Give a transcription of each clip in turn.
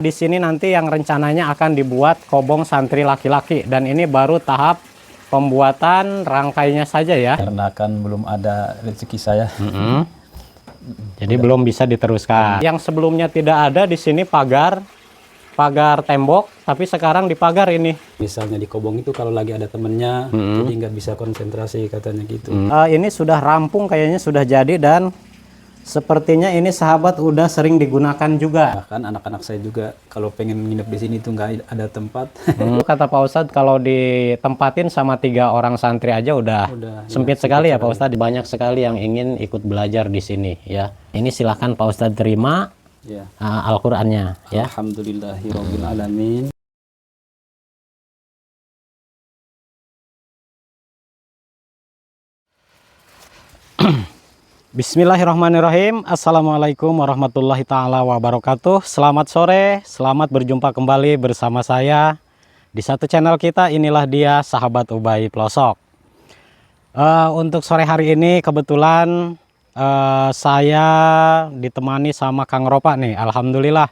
Di sini nanti yang rencananya akan dibuat kobong santri laki-laki, dan ini baru tahap pembuatan rangkainya saja ya. Karena kan belum ada rezeki saya. Jadi belum bisa diteruskan. Yang sebelumnya tidak ada di sini pagar tembok, tapi sekarang dipagar ini. Misalnya di kobong itu kalau lagi ada temennya, jadi nggak bisa konsentrasi katanya gitu. Ini sudah rampung kayaknya, sudah jadi, dan sepertinya ini sahabat udah sering digunakan juga. Bahkan anak-anak saya juga kalau pengen nginep di sini tuh nggak ada tempat. Kata Pak Ustadz kalau ditempatin sama 3 orang santri aja udah sempit sekali ya Pak Ustadz. Banyak sekali yang ingin ikut belajar di sini ya. Ini silahkan Pak Ustadz terima Ya. Al-Qur'annya ya. Alhamdulillahirabbil alamin. Bismillahirrahmanirrahim. Assalamualaikum warahmatullahi taala wabarakatuh. Selamat sore, selamat berjumpa kembali bersama saya di satu channel kita. Inilah dia Sahabat Ubay Pelosok. Untuk sore hari ini kebetulan saya ditemani sama Kang Ropa nih. Alhamdulillah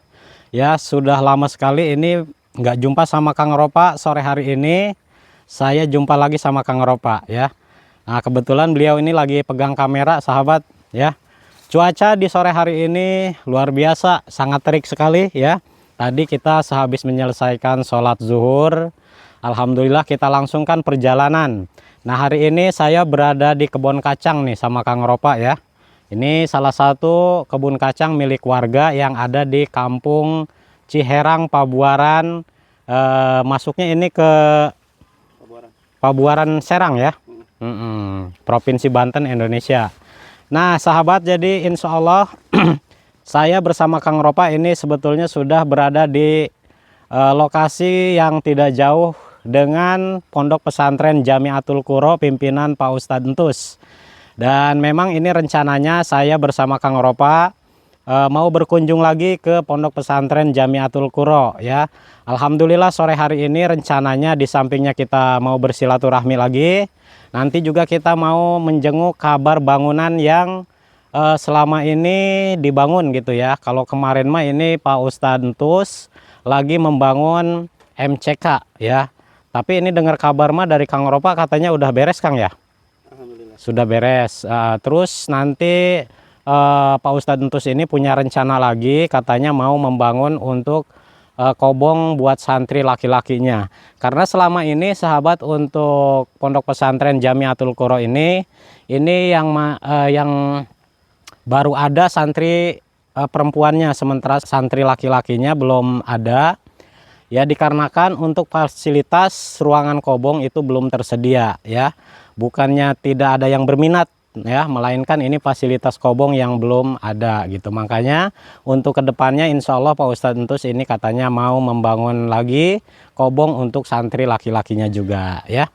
ya, sudah lama sekali ini nggak jumpa sama Kang Ropa. Sore hari ini saya jumpa lagi sama Kang Ropa ya. Nah, kebetulan beliau ini lagi pegang kamera sahabat ya. Cuaca di sore hari ini luar biasa, sangat terik sekali ya. Tadi kita sehabis menyelesaikan sholat zuhur, alhamdulillah kita langsungkan perjalanan. Nah, hari ini saya berada di kebun kacang nih sama Kang Ropa ya. Ini salah satu kebun kacang milik warga yang ada di Kampung Ciherang, Pabuaran. Masuknya ini ke Pabuaran Serang ya. Provinsi Banten, Indonesia. Nah sahabat, jadi insya Allah saya bersama Kang Ropa ini sebetulnya sudah berada di lokasi yang tidak jauh dengan Pondok Pesantren Jamiatul Quro pimpinan Pak Ustadz Entus. Dan memang ini rencananya saya bersama Kang Ropa mau berkunjung lagi ke Pondok Pesantren Jamiatul Quro ya. Alhamdulillah sore hari ini rencananya di sampingnya kita mau bersilaturahmi lagi, nanti juga kita mau menjenguk kabar bangunan yang selama ini dibangun gitu ya. Kalau kemarin mah ini Pak Ustadz Entus lagi membangun MCK ya. Tapi ini dengar kabar mah dari Kang Ropa katanya udah beres Kang ya. Alhamdulillah. Sudah beres. Terus nanti Pak Ustadz Entus ini punya rencana lagi, katanya mau membangun untuk kobong buat santri laki-lakinya. Karena selama ini sahabat, untuk Pondok Pesantren Jamiatul Quro ini yang baru ada santri perempuannya, sementara santri laki-lakinya belum ada. Ya, dikarenakan untuk fasilitas ruangan kobong itu belum tersedia ya. Bukannya tidak ada yang berminat ya, melainkan ini fasilitas kobong yang belum ada gitu. Makanya untuk kedepannya insya Allah Pak Ustadz Entus ini katanya mau membangun lagi kobong untuk santri laki-lakinya juga ya.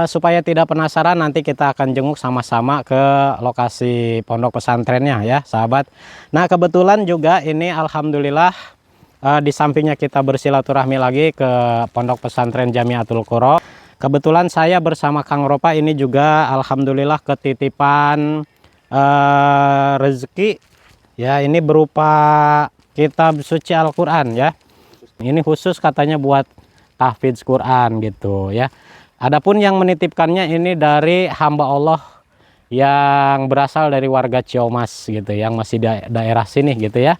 Supaya tidak penasaran, nanti kita akan jenguk sama-sama ke lokasi pondok pesantrennya ya sahabat. Nah kebetulan juga ini alhamdulillah di sampingnya kita bersilaturahmi lagi ke Pondok Pesantren Jamiatul Quro. Kebetulan saya bersama Kang Ropa ini juga alhamdulillah ketitipan rezeki ya, ini berupa kitab suci Al-Qur'an ya. Ini khusus katanya buat tahfidz Quran gitu ya. Adapun yang menitipkannya ini dari hamba Allah yang berasal dari warga Ciomas gitu, yang masih daerah sini gitu ya.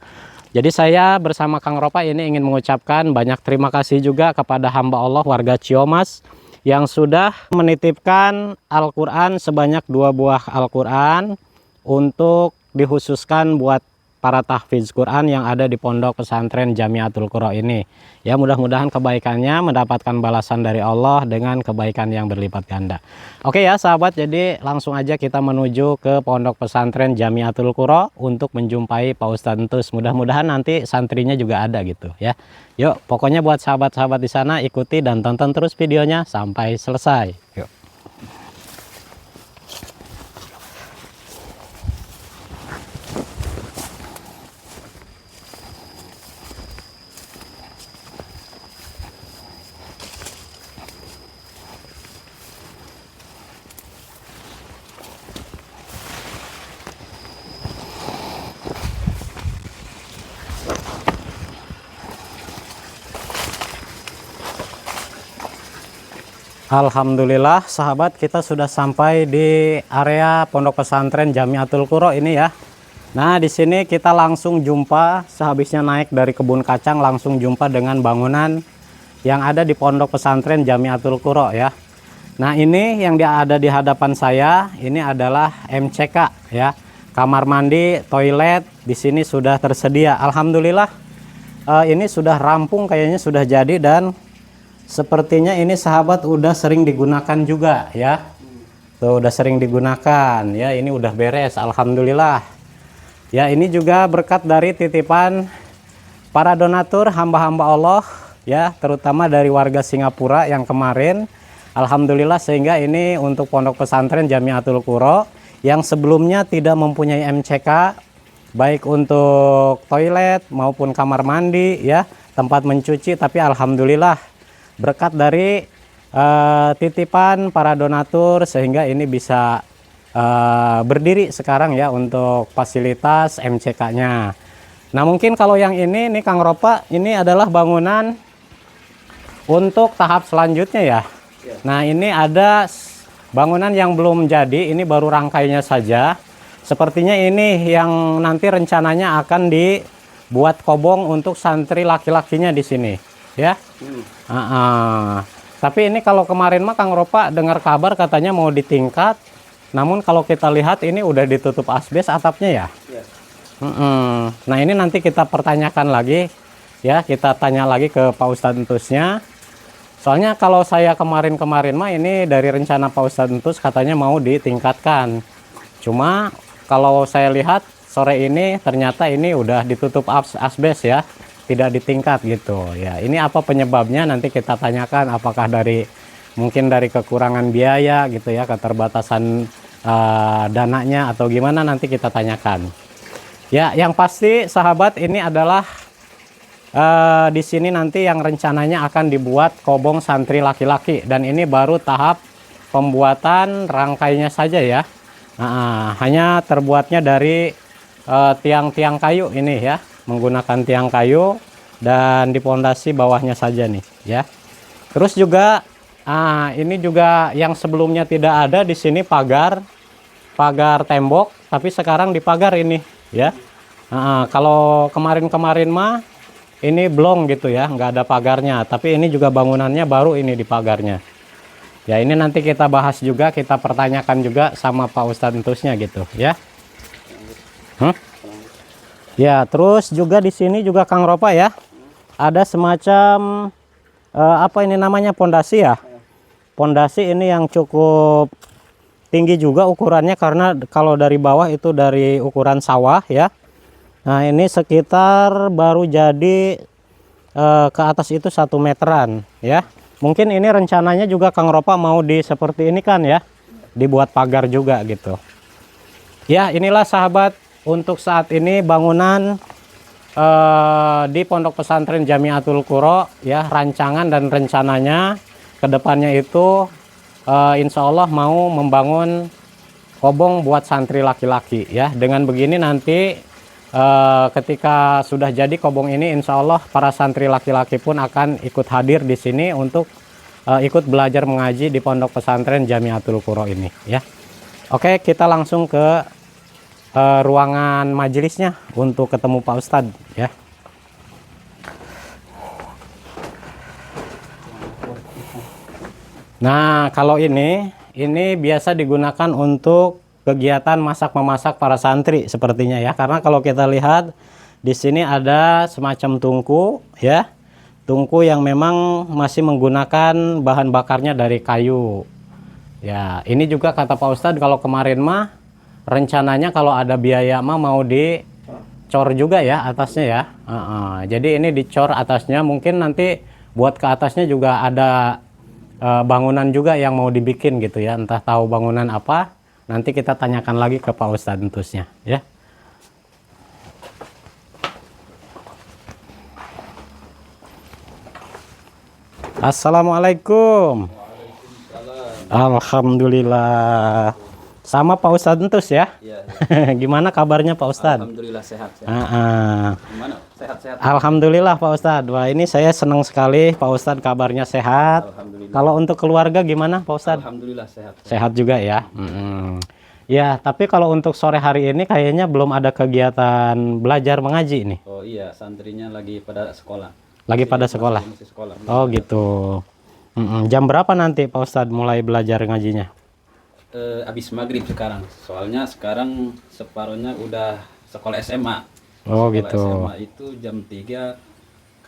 Jadi saya bersama Kang Ropa ini ingin mengucapkan banyak terima kasih juga kepada hamba Allah warga Ciomas yang sudah menitipkan Al-Quran sebanyak 2 buah Al-Quran untuk dikhususkan buat para tahfidz Quran yang ada di Pondok Pesantren Jamiatul Quro ini. Ya, mudah-mudahan kebaikannya mendapatkan balasan dari Allah dengan kebaikan yang berlipat ganda. Oke ya sahabat, jadi langsung aja kita menuju ke Pondok Pesantren Jamiatul Quro untuk menjumpai Pak Ustadz Entus. Mudah-mudahan nanti santrinya juga ada gitu ya. Yuk, pokoknya buat sahabat-sahabat di sana ikuti dan tonton terus videonya sampai selesai. Yuk. Alhamdulillah sahabat, kita sudah sampai di area Pondok Pesantren Jamiatul Qura ini ya. Nah, di sini kita langsung jumpa sehabisnya naik dari kebun kacang, langsung jumpa dengan bangunan yang ada di Pondok Pesantren Jamiatul Qura ya. Nah, ini yang ada di hadapan saya ini adalah MCK ya. Kamar mandi, toilet di sini sudah tersedia. Alhamdulillah ini sudah rampung, kayaknya sudah jadi, dan sepertinya ini sahabat udah sering digunakan juga ya. Tuh udah sering digunakan ya, ini udah beres alhamdulillah. Ya, ini juga berkat dari titipan para donatur hamba-hamba Allah ya, terutama dari warga Singapura yang kemarin. Alhamdulillah, sehingga ini untuk Pondok Pesantren Jamiatul Qura yang sebelumnya tidak mempunyai MCK, baik untuk toilet maupun kamar mandi ya, tempat mencuci, tapi alhamdulillah berkat dari titipan para donatur sehingga ini bisa berdiri sekarang ya untuk fasilitas MCK-nya. Nah, mungkin kalau yang ini nih Kang Ropa, ini adalah bangunan untuk tahap selanjutnya ya. Nah, ini ada bangunan yang belum jadi, ini baru rangkainya saja. Sepertinya ini yang nanti rencananya akan dibuat kobong untuk santri laki-lakinya di sini ya. Tapi ini kalau kemarin mah Kang Ropa dengar kabar katanya mau ditingkat, namun kalau kita lihat ini udah ditutup asbes atapnya ya. Nah, ini nanti kita pertanyakan lagi ya, kita tanya lagi ke Pak Ustadz Entusnya. Soalnya kalau saya kemarin-kemarin mah ini dari rencana Pak Ustadz Entus katanya mau ditingkatkan. Cuma kalau saya lihat sore ini ternyata ini udah ditutup asbes ya, tidak ditingkat gitu ya. Ini apa penyebabnya nanti kita tanyakan, apakah mungkin dari kekurangan biaya gitu ya, keterbatasan dananya atau gimana, nanti kita tanyakan. Ya, yang pasti sahabat, ini adalah di sini nanti yang rencananya akan dibuat kobong santri laki-laki, dan ini baru tahap pembuatan rangkainya saja ya. Hanya terbuatnya dari tiang-tiang kayu ini ya, menggunakan tiang kayu dan dipondasi bawahnya saja nih ya. Terus juga ini juga yang sebelumnya tidak ada di sini pagar tembok, tapi sekarang dipagar ini ya. Kalau kemarin-kemarin mah ini belum gitu ya, nggak ada pagarnya, tapi ini juga bangunannya baru ini dipagarnya. Ya, ini nanti kita bahas juga, kita pertanyakan juga sama Pak Ustadz Entusnya gitu ya. Ya, terus juga di sini juga Kang Ropa ya, ada semacam apa ini namanya, pondasi ya. Pondasi ini yang cukup tinggi juga ukurannya, karena kalau dari bawah itu dari ukuran sawah ya. Nah, ini sekitar baru jadi ke atas itu 1 meteran ya. Mungkin ini rencananya juga Kang Ropa mau seperti ini kan ya, dibuat pagar juga gitu. Ya, inilah sahabat untuk saat ini bangunan di Pondok Pesantren Jamiatul Qura ya, rancangan dan rencananya kedepannya itu insya Allah mau membangun kobong buat santri laki-laki ya. Dengan begini nanti ketika sudah jadi kobong ini, insya Allah para santri laki-laki pun akan ikut hadir di sini untuk ikut belajar mengaji di Pondok Pesantren Jamiatul Qura ini ya. Oke, kita langsung ke ruangan majelisnya untuk ketemu Pak Ustadz ya. Nah, kalau ini biasa digunakan untuk kegiatan masak-memasak para santri sepertinya ya, karena kalau kita lihat di sini ada semacam tungku ya, tungku yang memang masih menggunakan bahan bakarnya dari kayu ya. Ini juga kata Pak Ustadz kalau kemarin mah rencananya kalau ada biaya mah mau dicor juga ya atasnya ya. Jadi ini dicor atasnya, mungkin nanti buat ke atasnya juga ada bangunan juga yang mau dibikin gitu ya, entah tahu bangunan apa. Nanti kita tanyakan lagi ke Pak Ustadz Entusnya ya. Assalamualaikum. Alhamdulillah. Sama Pak Ustadz Entus ya? Iya. Gimana kabarnya Pak Ustadz? Alhamdulillah sehat. Gimana? Sehat sehat-sehat. Alhamdulillah Pak Ustadz. Wah, ini saya senang sekali Pak Ustadz kabarnya sehat. Alhamdulillah. Kalau untuk keluarga gimana Pak Ustadz? Alhamdulillah sehat. Sehat juga ya. Ya, tapi kalau untuk sore hari ini kayaknya belum ada kegiatan belajar mengaji nih. Oh iya, santrinya lagi pada sekolah. Lagi pada sekolah. Masih sekolah. Oh gitu. Jam berapa nanti Pak Ustadz mulai belajar ngajinya? Abis maghrib sekarang. Soalnya sekarang separuhnya udah sekolah SMA. Oh Sekolah gitu. SMA itu jam 3,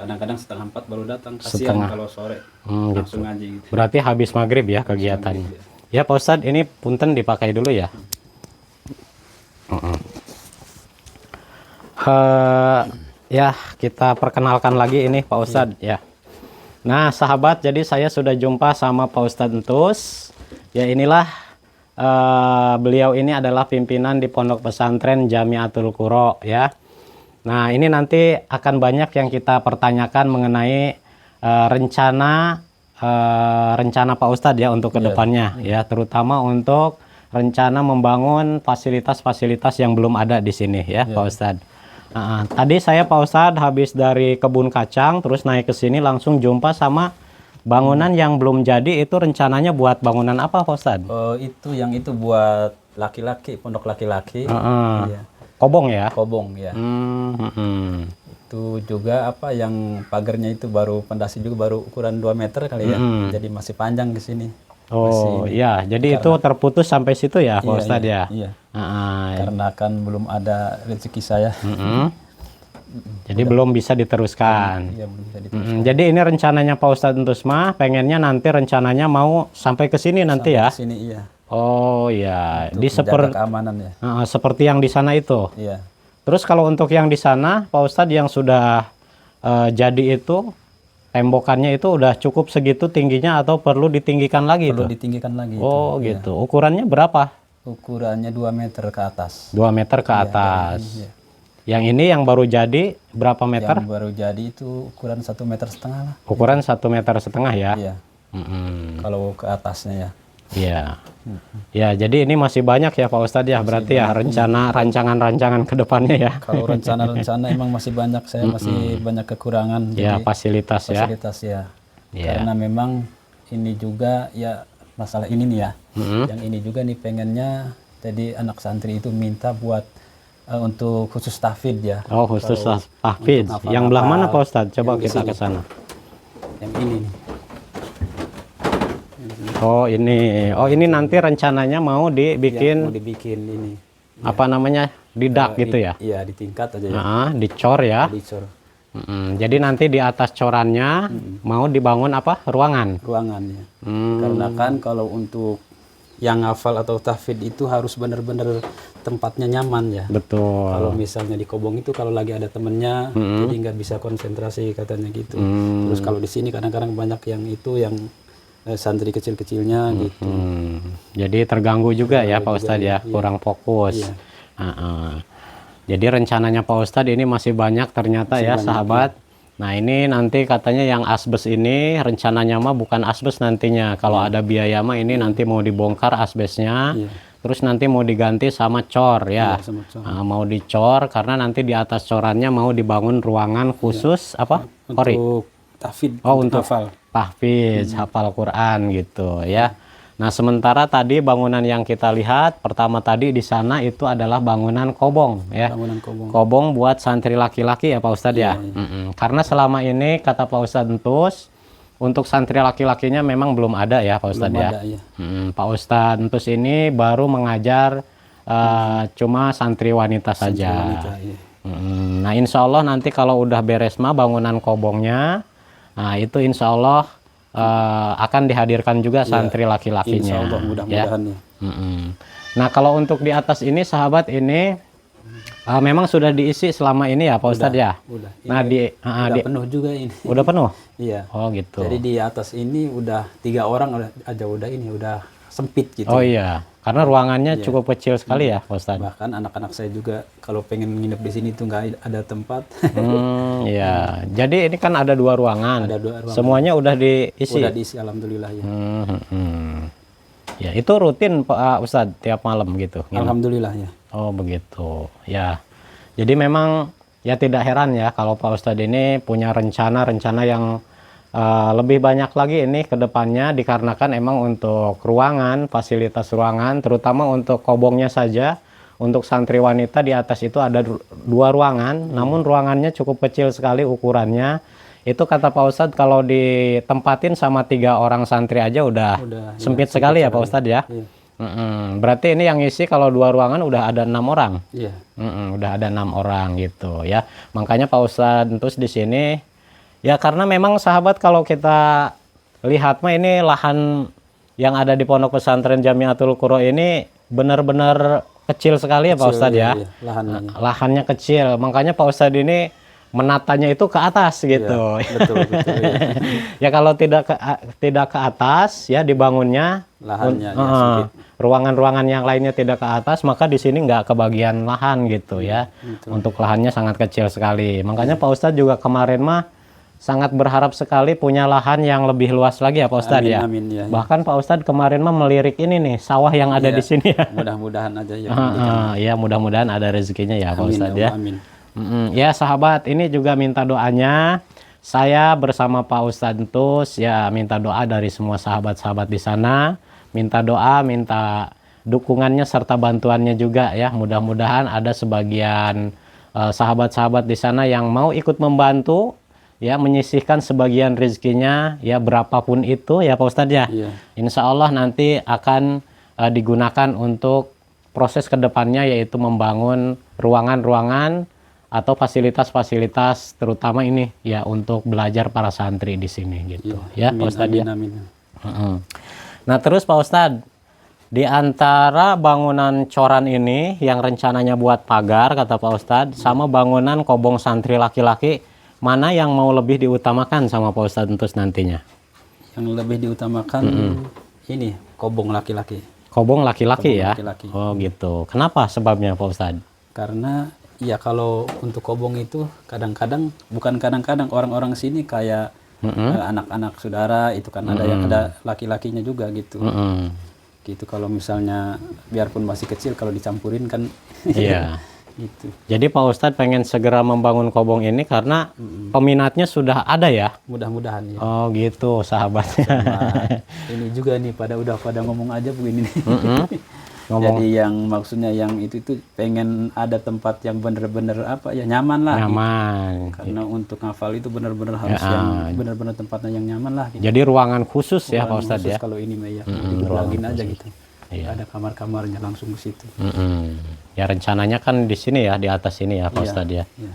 kadang-kadang setengah 4 baru datang. Kasihan kalau sore langsung ngaji gitu. Berarti habis maghrib ya kegiatannya. Ya Pak Ustadz, ini punten dipakai dulu ya. Ya, kita perkenalkan lagi ini Pak Ustadz ya. Nah sahabat, jadi saya sudah jumpa sama Pak Ustadz Entus. Ya inilah beliau ini adalah pimpinan di Pondok Pesantren Jamiatul Quro ya. Nah ini nanti akan banyak yang kita pertanyakan mengenai rencana Pak Ustadz ya untuk kedepannya ya, terutama untuk rencana membangun fasilitas-fasilitas yang belum ada di sini ya Pak Ustadz. Tadi saya Pak Ustadz habis dari kebun kacang terus naik ke sini langsung jumpa sama bangunan yang belum jadi. Itu rencananya buat bangunan apa Pak Ustadz? Oh itu buat laki-laki, pondok laki-laki. Iya. Kobong ya? Kobong ya. Itu juga yang pagarnya itu baru pondasi juga baru ukuran 2 meter kali ya. Jadi masih panjang di sini. Oh iya, jadi itu terputus sampai situ ya Pak Ustadz ya? Iya. Karena kan belum ada rezeki saya. Jadi belum bisa diteruskan. Iya, belum bisa diteruskan. Jadi ini rencananya Pak Ustadz Entus mah pengennya nanti rencananya mau sampai ke sini nanti ya? Di sini iya. Oh iya, Untuk menjaga keamanan ya. Seperti yang di sana itu. Iya. Terus kalau untuk yang di sana Pak Ustadz yang sudah jadi itu tembokannya itu udah cukup segitu tingginya atau perlu ditinggikan lagi? Perlu ditinggikan lagi. Oh itu. gitu. Ukurannya berapa? Ukurannya 2 meter ke atas. 2 meter ke atas. Iya. Yang ini yang baru jadi berapa meter? Yang baru jadi itu ukuran 1,5 meter lah. Ukuran 1,5 meter ya? Iya. Kalau ke atasnya ya. Iya. Ya, jadi ini masih banyak ya Pak Ustadz ya, berarti ya rancangan-rancangan ke depannya ya. Kalau rencana-rencana emang masih banyak, saya masih banyak kekurangan. Ya, fasilitas ya. Fasilitas ya. Karena memang ini juga ya masalah ini nih ya. Yang ini juga nih pengennya, jadi anak santri itu minta buat untuk khusus tahfidz ya. Oh, khusus tahfidz. Yang belah mana Pak Ustadz? Coba kita ke sana. Yang ini nih. Oh ini, ini nanti rencananya mau dibikin, mau dibikin ini. Apa namanya, didak gitu ya? Iya, di tingkat aja ya. Dicor ya. Dicor. Jadi nanti di atas corannya mau dibangun apa? Ruangan. Ruangan ya. Karena kan kalau untuk yang hafal atau tahfidz itu harus benar-benar tempatnya nyaman ya. Betul. Kalau misalnya di Kobong itu kalau lagi ada temennya, jadi nggak bisa konsentrasi katanya gitu. Terus kalau di sini kadang-kadang banyak yang santri kecil-kecilnya gitu. Jadi terganggu juga ya Pak Ustadz ya, kurang fokus. Iya. Jadi rencananya Pak Ustadz ini masih banyak ternyata ya sahabat. Nah ini nanti katanya yang asbes ini rencananya mah bukan asbes nantinya. Kalau ada biaya mah ini nanti mau dibongkar asbesnya. Terus nanti mau diganti sama cor ya. Sama cor. Mau dicor karena nanti di atas corannya mau dibangun ruangan khusus apa? Untuk tahfidz. Oh untuk hafal. Tahfidz, hafal Quran gitu ya. Nah sementara tadi bangunan yang kita lihat pertama tadi di sana itu adalah bangunan kobong ya. Bangunan kobong. Kobong buat santri laki-laki ya Pak Ustadz ya. Karena selama ini kata Pak Ustadz Entus untuk santri laki-lakinya memang belum ada ya Pak Ustadz ya. Pak Ustadz Entus ini baru mengajar cuma santri wanita saja. Nah insya Allah nanti kalau udah beres mah bangunan kobongnya, nah itu insya Allah akan dihadirkan juga santri laki-lakinya. Insya Allah mudah-mudahan ya. Nah kalau untuk di atas ini sahabat ini memang sudah diisi selama ini ya Pak Ustadz ya. Udah. Nah udah penuh juga ini. Udah penuh? Iya. Oh gitu. Jadi di atas ini udah 3 orang udah sempit gitu. Oh iya. Karena ruangannya cukup kecil sekali ya Pak Ustadz. Bahkan anak-anak saya juga kalau pengen nginep di sini tuh nggak ada tempat. Iya. Jadi ini kan ada 2 ruangan. Ada 2 ruangan. Semuanya udah diisi. Udah diisi alhamdulillah ya. Ya itu rutin Pak Ustadz tiap malam gitu. Alhamdulillah ya. Oh begitu. Ya. Jadi memang ya tidak heran ya kalau Pak Ustadz ini punya rencana-rencana yang lebih banyak lagi ini ke depannya, dikarenakan emang untuk ruangan, fasilitas ruangan, terutama untuk kobongnya saja, untuk santri wanita di atas itu ada 2 ruangan, namun ruangannya cukup kecil sekali ukurannya. Itu kata Pak Ustadz kalau ditempatin sama 3 orang santri aja udah sempit sekali ya Pak Ustadz ya. Iya. Berarti ini yang isi kalau 2 ruangan udah ada 6 orang. Iya. Udah ada 6 orang gitu ya. Makanya Pak Ustadz terus di sini ya, karena memang sahabat kalau kita lihat mah ini lahan yang ada di Pondok Pesantren Jamiatul Qura ini benar-benar kecil sekali ya Pak Ustadz ya. Iya, Lahannya kecil. Makanya Pak Ustadz ini menatanya itu ke atas gitu. Iya, betul, ya. Ya kalau tidak ke atas ya dibangunnya Lahannya ruangan-ruangan yang lainnya tidak ke atas, maka di sini nggak kebagian lahan gitu ya. Untuk lahannya sangat kecil sekali. Makanya Pak Ustadz juga kemarin mah sangat berharap sekali punya lahan yang lebih luas lagi ya Pak Ustadz ya. Amin, ya. Bahkan Pak Ustadz kemarin mah melirik ini nih sawah yang ada di sini ya. Mudah-mudahan aja ya. Ya mudah-mudahan ada rezekinya ya Pak Ustadz ya. Amin. Ya sahabat, ini juga minta doanya. Saya bersama Pak Ustadz Entus ya minta doa dari semua sahabat-sahabat di sana. Minta doa, minta dukungannya serta bantuannya juga ya. Mudah-mudahan ada sebagian sahabat-sahabat di sana yang mau ikut membantu ya, menyisihkan sebagian rezekinya ya, berapapun itu ya Pak Ustadz ya. Iya. Insya Allah nanti akan digunakan untuk proses kedepannya, yaitu membangun ruangan-ruangan atau fasilitas-fasilitas terutama ini ya untuk belajar para santri di sini gitu ya Pak Ustadz ya. Nah terus Pak Ustadz, di antara bangunan coran ini yang rencananya buat pagar kata Pak Ustadz sama bangunan kobong santri laki-laki, mana yang mau lebih diutamakan sama Pak Ustadz Entus nantinya? Yang lebih diutamakan ini kobong laki-laki. Kobong laki-laki ya? Laki-laki. Oh gitu. Kenapa sebabnya Pak Ustadz? Karena ya kalau untuk kobong itu kadang-kadang, bukan kadang-kadang, orang-orang sini kayak anak-anak saudara itu kan ada yang ada laki-lakinya juga gitu. Gitu kalau misalnya biarpun masih kecil kalau dicampurin kan Iya. gitu. Jadi Pak Ustadz pengen segera membangun kobong ini karena peminatnya sudah ada ya? Mudah-mudahan ya. Oh gitu sahabatnya. Ini juga nih udah pada ngomong aja begini nih. Ngomong. Jadi yang maksudnya yang itu pengen ada tempat yang bener-bener apa ya, nyaman lah. Nyaman. Gitu. Karena untuk ngafal itu bener-bener harus yang bener-bener tempatnya yang nyaman lah. Gitu. Jadi ruangan khusus ya Pak Ustadz ya? Kalau ini mah ya diberlagin aja gitu. Iya. Ada kamar-kamarnya langsung ke situ. Ya rencananya kan di sini ya, di atas ini ya Pak Ustadz ya. Iya.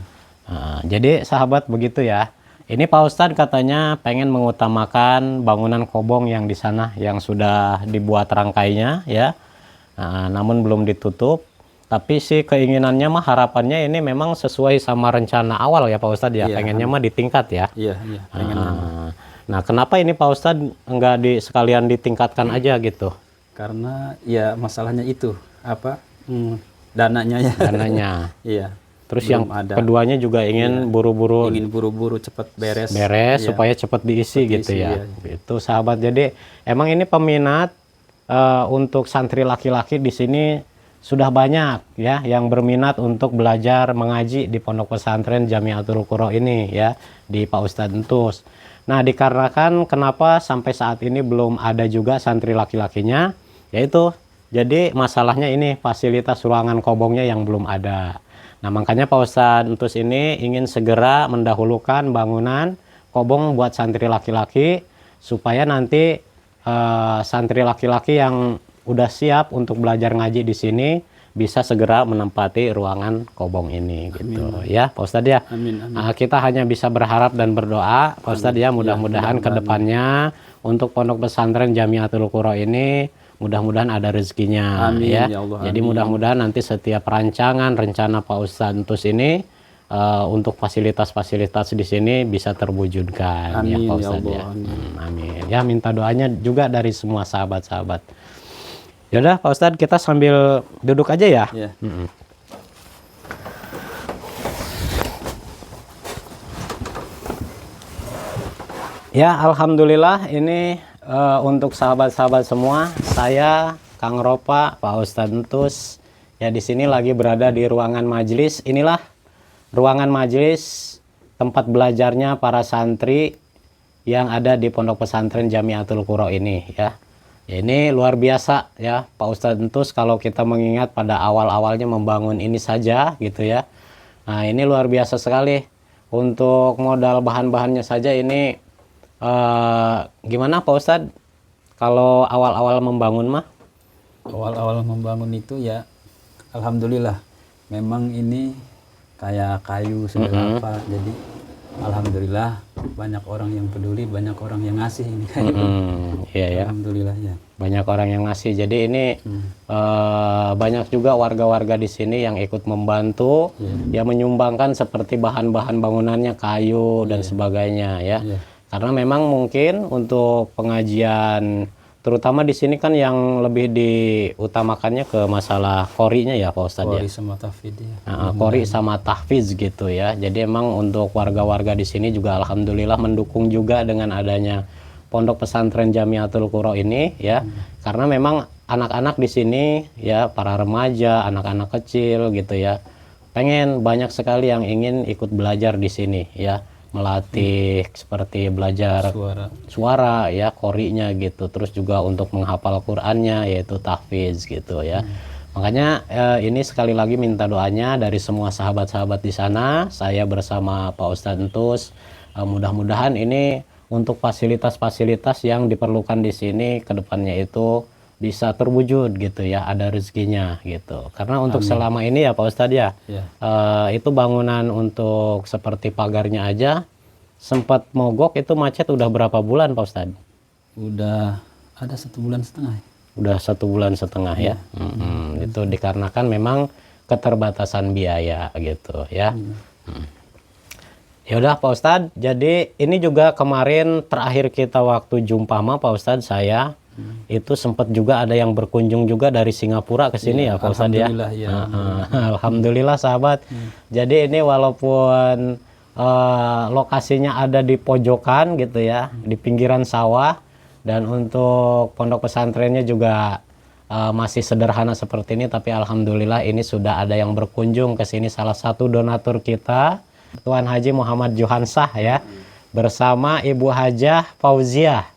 Jadi sahabat begitu ya. Ini Pak Ustadz katanya pengen mengutamakan bangunan kobong yang di sana yang sudah dibuat rangkainya ya. Namun belum ditutup. Tapi sih keinginannya mah, harapannya ini memang sesuai sama rencana awal ya Pak Ustadz ya. Iya, pengennya mah ditingkat ya. Iya, pengennya. Nah kenapa ini Pak Ustadz enggak sekalian ditingkatkan aja gitu? Karena ya masalahnya itu apa dananya ya. Dananya. Iya. Terus belum yang keduanya juga ingin buru-buru cepat beres supaya cepat diisi gitu ya. Iya. Itu sahabat. Jadi emang ini peminat untuk santri laki-laki di sini sudah banyak ya yang berminat untuk belajar mengaji di Pondok Pesantren Jamiatul Qura ini ya, di Pak Ustadz Entus. Nah dikarenakan kenapa sampai saat ini belum ada juga santri laki-lakinya, yaitu jadi masalahnya ini fasilitas ruangan kobongnya yang belum ada. Nah makanya Pak Ustadz Entus ini ingin segera mendahulukan bangunan kobong buat santri laki-laki supaya nanti santri laki-laki yang udah siap untuk belajar ngaji di sini bisa segera menempati ruangan kobong ini gitu ya Pak Ustadz ya. Amin. Kita hanya bisa berharap dan berdoa Pak Ustadz ya, mudah-mudahan kedepannya untuk Pondok Pesantren Jamiatul Qura ini mudah-mudahan ada rezekinya. Amin, ya. ya Allah, Jadi amin. mudah-mudahan nanti setiap rencana Pak Ustadz Entus ini untuk fasilitas-fasilitas di sini bisa terwujudkan. Amin, ya Pak ya Ustadz Allah, ya. amin. Amin. Ya minta doanya juga dari semua sahabat-sahabat. Yaudah Pak Ustadz, kita sambil duduk aja ya. Ya. Ya alhamdulillah ini untuk sahabat-sahabat semua, saya Kang Ropa, Pak Ustadz Entus ya di sini lagi berada di ruangan majelis. Inilah ruangan majelis tempat belajarnya para santri yang ada di Pondok Pesantren Jamiatul Qura ini ya. Ini luar biasa ya Pak Ustadz Entus, kalau kita mengingat pada awal-awalnya membangun ini saja gitu ya. Nah ini luar biasa sekali. Untuk modal bahan-bahannya saja ini gimana Pak Ustadz kalau awal-awal membangun mah? Awal-awal membangun itu ya alhamdulillah memang ini kayak kayu segala apa, jadi alhamdulillah banyak orang yang peduli, banyak orang yang ngasih ini kayu. Iya ya. Alhamdulillah ya. Banyak orang yang ngasih. Jadi ini banyak juga warga-warga di sini yang ikut membantu, ya menyumbangkan seperti bahan-bahan bangunannya kayu dan sebagainya ya. Karena memang mungkin untuk pengajian terutama di sini kan yang lebih diutamakannya ke masalah qorinya ya Pak Ustadz ya. Qori sama tahfidz ya. Qori sama tahfidz gitu ya. Jadi emang untuk warga-warga di sini juga alhamdulillah mendukung juga dengan adanya Pondok Pesantren Jamiatul Qura ini ya. Karena memang anak-anak di sini ya, para remaja, anak-anak kecil gitu ya, pengen banyak sekali yang ingin ikut belajar di sini ya. Melatih seperti belajar suara ya, qorinya gitu, terus juga untuk menghafal Qur'annya yaitu tahfidz gitu ya. Makanya ini sekali lagi minta doanya dari semua sahabat-sahabat di sana, saya bersama Pak Ustadz Entus, mudah-mudahan ini untuk fasilitas-fasilitas yang diperlukan di sini ke depannya itu bisa terwujud gitu ya, ada rezekinya gitu. Karena untuk selama ini ya Pak Ustadz ya, itu bangunan untuk seperti pagarnya aja sempat mogok, itu macet udah berapa bulan Pak Ustadz? Udah ada 1,5 bulan. Udah 1,5 bulan ya. Itu dikarenakan memang keterbatasan biaya gitu ya. Ya udah Pak Ustadz, jadi ini juga kemarin terakhir kita waktu jumpa mah Pak Ustadz, saya itu sempat juga ada yang berkunjung juga dari Singapura ke sini ya Pak Ustadz ya. Alhamdulillah ya. Alhamdulillah sahabat. Jadi ini walaupun lokasinya ada di pojokan gitu ya, di pinggiran sawah, dan untuk pondok pesantrennya juga masih sederhana seperti ini, tapi alhamdulillah ini sudah ada yang berkunjung ke sini, salah satu donatur kita Tuan Haji Muhammad Johansah ya, bersama Ibu Hajah Fauziah.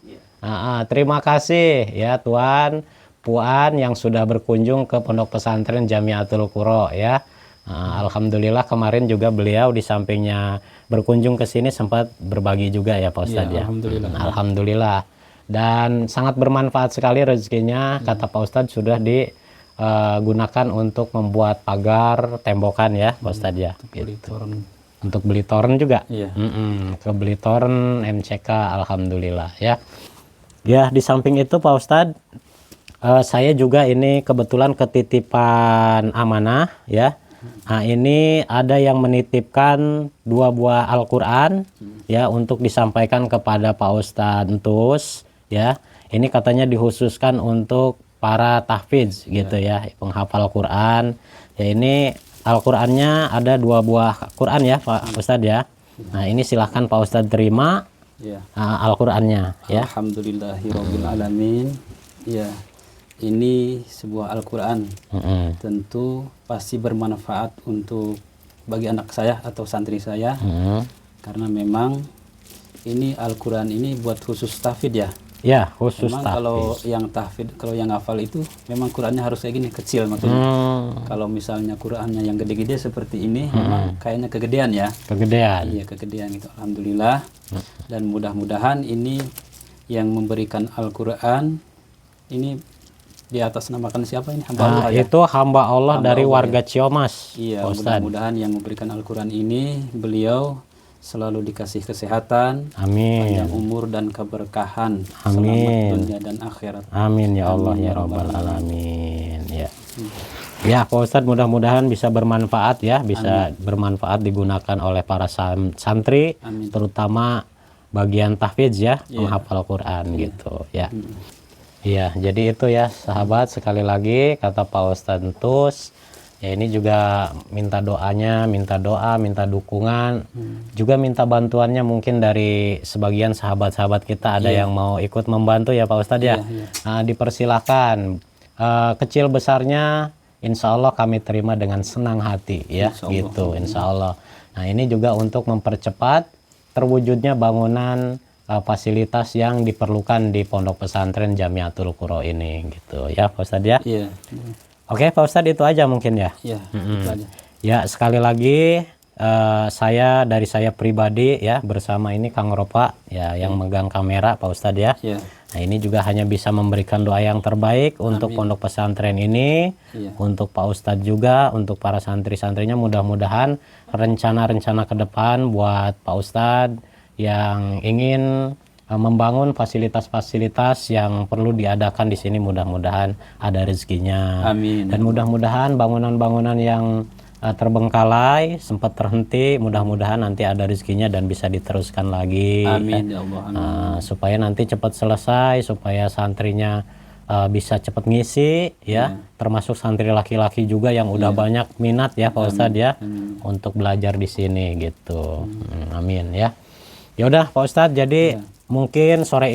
Terima kasih ya Tuan Puan yang sudah berkunjung ke Pondok Pesantren Jamiatul Qura ya. Alhamdulillah kemarin juga beliau di sampingnya berkunjung ke sini sempat berbagi juga ya Pak Ustadz ya. Alhamdulillah. Alhamdulillah. Dan sangat bermanfaat sekali rezekinya, kata Pak Ustadz sudah digunakan untuk membuat pagar tembokan ya Pak Ustadz ya. Untuk beli toren juga. Ke beli toren MCK alhamdulillah ya. Ya di samping itu Pak Ustadz, saya juga ini kebetulan ketitipan amanah ya. Nah ini ada yang menitipkan 2 buah Al-Quran ya untuk disampaikan kepada Pak Ustadz Entus ya. Ini katanya dikhususkan untuk para tahfidz gitu ya, penghafal Quran. Ya ini Al-Qurannya ada 2 buah Quran ya Pak Ustadz ya. Nah ini silahkan Pak Ustadz terima Al-Qurannya ya. Alhamdulillahirabbil alamin. Ya. Ini sebuah Al-Quran. Tentu pasti bermanfaat untuk bagi anak saya atau santri saya. Karena memang ini Al-Quran ini buat khusus tahfidz ya. Ya, khusus memang tahfidz. Kalau yang tahfidz, kalau yang hafal itu memang Qurannya harus kayak gini, kecil maksudnya. Kalau misalnya Qurannya yang gede-gede seperti ini, memang kayaknya kegedean ya. Kegedean. Iya, kegedean gitu. Alhamdulillah. Dan mudah-mudahan ini yang memberikan Al-Quran ini di atas namakan siapa ini? Hamba Allah ya? Itu hamba Allah Hamba dari Allah, warga Ciomas. Iya, Ustadz. mudah-mudahan yang memberikan Al-Quran ini beliau selalu dikasih kesehatan, Amin. panjang umur dan keberkahan, Amin. selamat dunia dan akhirat. Amin ya Allah ya Rabbal Alamin ya. Ya Pak Ustadz, mudah-mudahan bisa bermanfaat ya, bisa bermanfaat digunakan oleh para santri, terutama bagian tahfidz ya, menghafal Quran gitu ya. Iya, jadi itu ya sahabat, sekali lagi kata Pak Ustadz Entus, ya ini juga minta doanya, minta doa, minta dukungan, juga minta bantuannya mungkin dari sebagian sahabat-sahabat kita ada yang mau ikut membantu ya Pak Ustadz ya. Nah, dipersilahkan, kecil besarnya insya Allah kami terima dengan senang hati ya, gitu insya Allah. Nah, ini juga untuk mempercepat terwujudnya bangunan fasilitas yang diperlukan di Pondok Pesantren Jamiatul Qura ini gitu ya Pak Ustadz ya. Iya. Oke Pak Ustadz, itu aja mungkin ya. Iya, itu aja. Ya, sekali lagi dari saya pribadi ya, bersama ini Kang Ropa ya yang megang kamera Pak Ustadz ya. Iya. Nah, ini juga hanya bisa memberikan doa yang terbaik untuk Pondok Pesantren ini, untuk Pak Ustadz juga, untuk para santri-santrinya. Mudah-mudahan rencana-rencana ke depan buat Pak Ustadz yang ingin membangun fasilitas-fasilitas yang perlu diadakan di sini, mudah-mudahan ada rezekinya. Amin. Dan mudah-mudahan bangunan-bangunan yang terbengkalai, sempat terhenti, mudah-mudahan nanti ada rezekinya dan bisa diteruskan lagi. Amin ya Allah. Amin. Supaya nanti cepat selesai, supaya santrinya bisa cepat ngisi ya, termasuk santri laki-laki juga yang udah banyak minat ya Pak Ustadz ya, untuk belajar di sini gitu. Amin ya. Ya udah Pak Ustadz, jadi mungkin sore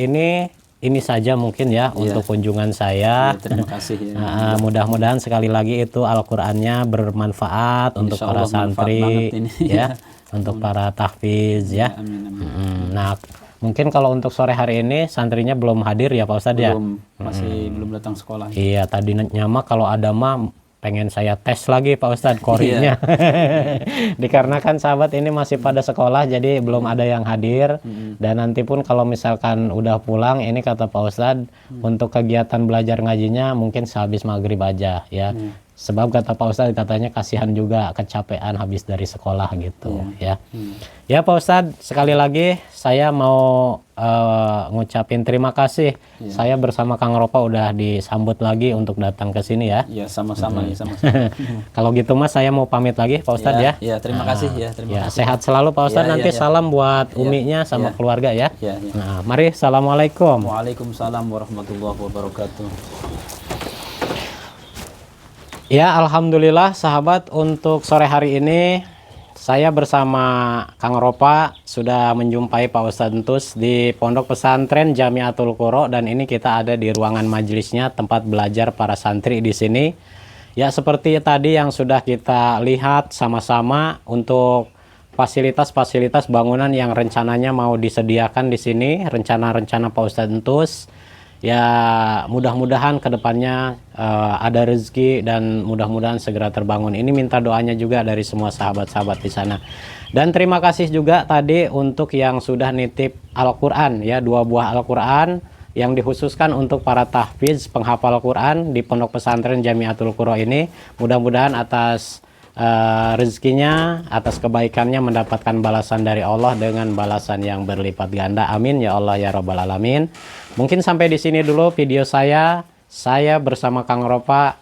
ini saja mungkin ya untuk kunjungan saya. Terima kasih ya. Mudah-mudahan sekali lagi itu Al-Qur'annya bermanfaat untuk para santri ya, untuk para tahfiz ya. Amin. Nah, mungkin kalau untuk sore hari ini santrinya belum hadir ya Pak Ustadz ya. Masih belum datang sekolah. Iya, tadinya mah kalau ada mah pengen saya tes lagi Pak Ustadz korinya. Dikarenakan sahabat ini masih pada sekolah, jadi belum ada yang hadir. Dan nanti pun kalau misalkan udah pulang, ini kata Pak Ustadz untuk kegiatan belajar ngajinya mungkin sehabis maghrib aja ya. Sebab kata Pak Ustadz katanya kasihan juga, kecapean habis dari sekolah gitu ya. Ya Pak Ustadz, sekali lagi saya mau ngucapin terima kasih. Saya bersama Kang Ropa udah disambut lagi untuk datang ke sini ya. Ya, sama-sama ya, sama-sama. Kalau gitu Mas, saya mau pamit lagi Pak Ustadz ya. Ya, terima kasih ya, terima kasih. Sehat selalu Pak Ustadz. Nanti salam buat uminya sama keluarga ya. Nah, mari, assalamualaikum. Waalaikumsalam warahmatullahi wabarakatuh. Ya, alhamdulillah sahabat, untuk sore hari ini saya bersama Kang Ropa sudah menjumpai Pak Ustadz Entus di Pondok Pesantren Jamiatul Qura, dan ini kita ada di ruangan majelisnya, tempat belajar para santri di sini. Ya, seperti tadi yang sudah kita lihat sama-sama untuk fasilitas-fasilitas bangunan yang rencananya mau disediakan di sini, rencana-rencana Pak Ustadz Entus. Ya, mudah-mudahan kedepannya ada rezeki dan mudah-mudahan segera terbangun. Ini minta doanya juga dari semua sahabat-sahabat di sana. Dan terima kasih juga tadi untuk yang sudah nitip Al-Quran ya, 2 buah Al-Quran yang dikhususkan untuk para tahfiz penghafal Quran di Pondok Pesantren Jamiatul Qura ini. Mudah-mudahan atas rezekinya, atas kebaikannya mendapatkan balasan dari Allah dengan balasan yang berlipat ganda. Amin ya Allah ya Rabbal Alamin. Mungkin sampai di sini dulu video saya. Saya bersama Kang Ropa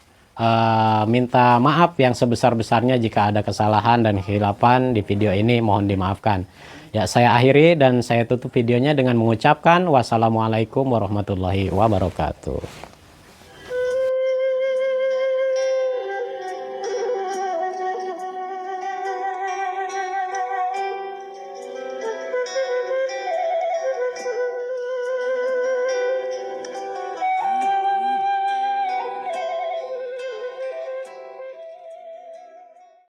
minta maaf yang sebesar-besarnya jika ada kesalahan dan kehilapan di video ini, mohon dimaafkan. Ya, saya akhiri dan saya tutup videonya dengan mengucapkan wassalamualaikum warahmatullahi wabarakatuh.